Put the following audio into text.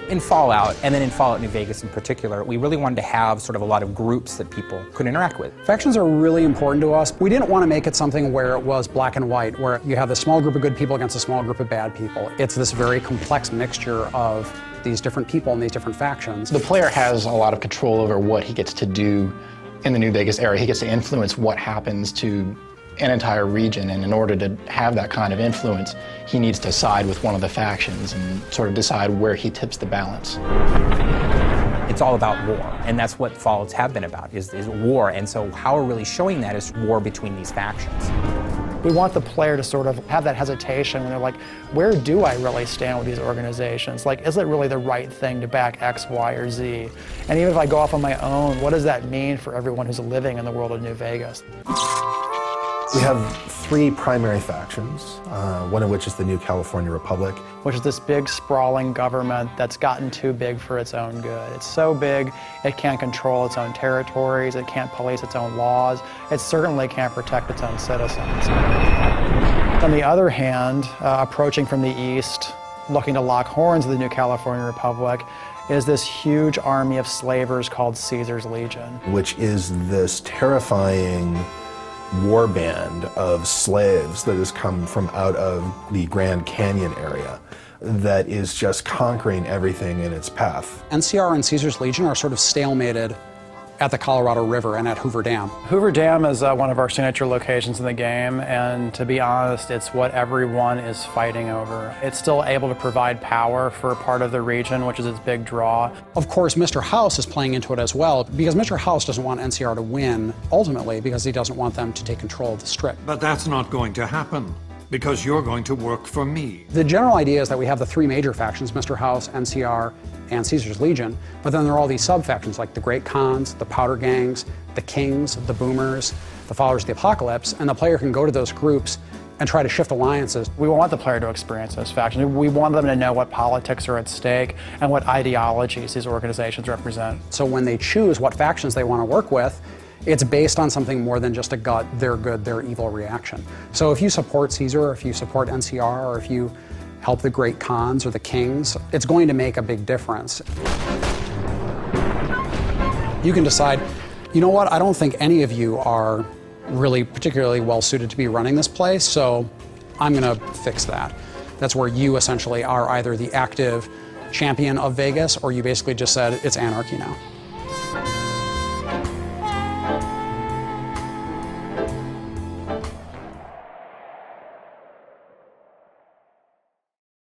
In Fallout, and then in Fallout New Vegas in particular, we really wanted to have sort of a lot of groups that people could interact with. Factions are really important to us. We didn't want to make it something where it was black and white, where you have a small group of good people against a small group of bad people. It's this very complex mixture of these different people and these different factions. The player has a lot of control over what he gets to do in the New Vegas area. He gets to influence what happens to an entire region, and in order to have that kind of influence, he needs to side with one of the factions and sort of decide where he tips the balance. It's all about war, and that's what Fallouts have been about, is war, and so how we're really showing that is war between these factions. We want the player to sort of have that hesitation when they're like, where do I really stand with these organizations? Like, is it really the right thing to back X, Y, or Z? And even if I go off on my own, what does that mean for everyone who's living in the world of New Vegas? We have three primary factions, one of which is the New California Republic. Which is this big, sprawling government that's gotten too big for its own good. It's so big, it can't control its own territories, it can't police its own laws, it certainly can't protect its own citizens. On the other hand, approaching from the east, looking to lock horns of the New California Republic, is this huge army of slavers called Caesar's Legion. Which is this terrifying war band of slaves that has come from out of the Grand Canyon area that is just conquering everything in its path. NCR and Caesar's Legion are sort of stalemated at the Colorado River and at Hoover Dam. Hoover Dam is one of our signature locations in the game, and to be honest, it's what everyone is fighting over. It's still able to provide power for part of the region, which is its big draw. Of course, Mr. House is playing into it as well, because Mr. House doesn't want NCR to win, ultimately, because he doesn't want them to take control of the Strip. But that's not going to happen, because you're going to work for me. The general idea is that we have the three major factions, Mr. House, NCR, and Caesar's Legion, but then there are all these sub-factions like the Great Khans, the Powder Gangs, the Kings, the Boomers, the Followers of the Apocalypse, and the player can go to those groups and try to shift alliances. We want the player to experience those factions. We want them to know what politics are at stake and what ideologies these organizations represent. So when they choose what factions they want to work with, it's based on something more than just a gut, they're good, they're evil reaction. So if you support Caesar, or if you support NCR, or if you help the Great Khans or the Kings, it's going to make a big difference. You can decide, you know what, I don't think any of you are really particularly well suited to be running this place, so I'm gonna fix that. That's where you essentially are either the active champion of Vegas, or you basically just said, it's anarchy now.